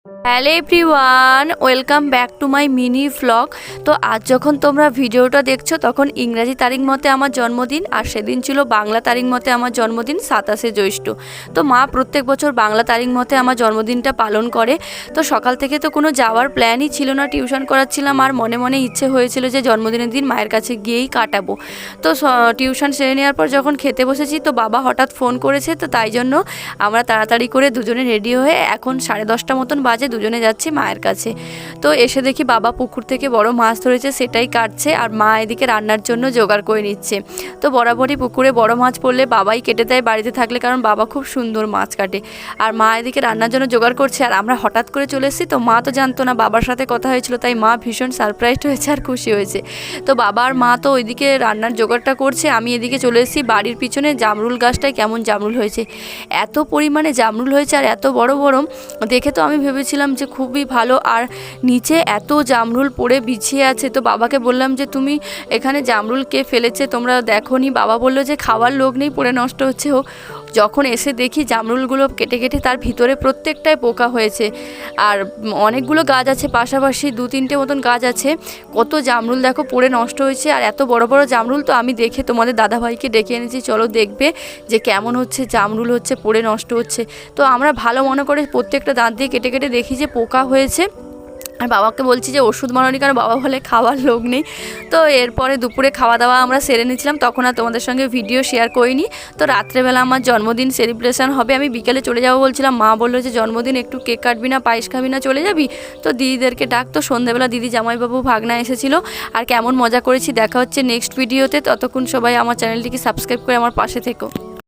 Hello everyone, welcome back to my mini vlog. তো আজ যখন তোমরা ভিডিওটা দেখছো তখন ইংরাজি তারিখ মতে আমার জন্মদিন, আর সেদিন ছিল বাংলা তারিখ মতে আমার জন্মদিন 27শে জ্যৈষ্ঠ। তো মা প্রত্যেক বছর বাংলা তারিখ মতে আমার জন্মদিনটা পালন করে। তো সকাল থেকে তো কোনো যাওয়ার প্ল্যানই ছিল না, টিউশন করাচ্ছিলাম আর মনে মনে ইচ্ছে হয়েছিল যে জন্মদিনের দিন মায়ের কাছে গিয়েই কাটাবো। তো টিউশন সেরে নেওয়ার পর যখন খেতে বসেছি তো বাবা হঠাৎ ফোন করেছে, তো তাই জন্য আমরা তাড়াতাড়ি করে দুজনে রেডি হয়ে এখন 10:30 মতন বাজে দুজনে যাচ্ছি মায়ের কাছে। তো এসে দেখি বাবা পুকুর থেকে বড় মাছ ধরেছে, সেটাই কাটছে, আর মা এদিকে রান্নার জন্য জোগাড় করে নিচ্ছে। তো বরাবরই পুকুরে বড় মাছ পড়লে বাবাই কেটে দেয় বাড়িতে থাকলে, কারণ বাবা খুব সুন্দর মাছ কাটে। আর মা এদিকে রান্নার জন্য জোগাড় করছে, আর আমরা হঠাৎ করে চলে এসেছি। তো মা তো জানতো না, বাবার সাথে কথা হয়েছিল, তাই মা ভীষণ সারপ্রাইজড হয়েছে আর খুশি হয়েছে। তো বাবা আর মা তো ওইদিকে রান্নার জোগাড়টা করছে, আমি এদিকে চলে এসেছি বাড়ির পিছনে জামরুল গাছটায়। কেমন জামরুল হয়েছে, এত পরিমাণে জামরুল হয়েছে আর এত বড় বড়, দেখে তো আমি ভেবেছিলাম যে খুবই ভালো। আর নিচে এত জামরুল পড়ে বিছিয়ে আছে। তো বাবাকে বললাম যে তুমি এখানে জামরুল কে ফেলেছে, তোমরা দেখোনি? বাবা বললো যে খাওয়ার লোক নেই, পড়ে নষ্ট হচ্ছে। যখন এসে দেখি জামরুলগুলো কেটে কেটে তার ভিতরে প্রত্যেকটায় পোকা হয়েছে। আর অনেকগুলো গাছ আছে পাশাপাশি, 2-3টে মতন গাছ আছে, কত জামরুল দেখো পড়ে নষ্ট হয়েছে। আর এত বড় বড় জামরুল, তো আমি দেখে তোমাদের দাদাভাইকে ডেকে এনেছি, চলো দেখবে যে কেমন হচ্ছে জামরুল হচ্ছে পড়ে নষ্ট হচ্ছে। তো আমরা ভালো মনে করে প্রত্যেকটা দাঁত দিয়ে কেটে কেটে দেখি যে পোকা হয়েছে। আর বাবাকে বলছি যে ওষুধ মারনি, কারণ বাবা বলে খাওয়ার লোক নেই। তো এরপরে দুপুরে খাওয়া দাওয়া আমরা সেরে নিয়েছিলাম, তখন আর তোমাদের সঙ্গে ভিডিও শেয়ার করিনি। তো রাত্রেবেলা আমার জন্মদিন সেলিব্রেশন হবে, আমি বিকেলে চলে যাবো বলছিলাম। মা বললো যে জন্মদিন একটু কেক কাটবি না, পায়েস খাবি না, চলে যাবি? তো দিদিদেরকে ডাক। তো সন্ধ্যাবেলা দিদি, জামাইবাবু, ভাগনা এসেছিলো। আর কেমন মজা করেছি দেখা হচ্ছে নেক্সট ভিডিওতে। ততক্ষণ সবাই আমার চ্যানেলটিকে সাবস্ক্রাইব করে আমার পাশে থেকো।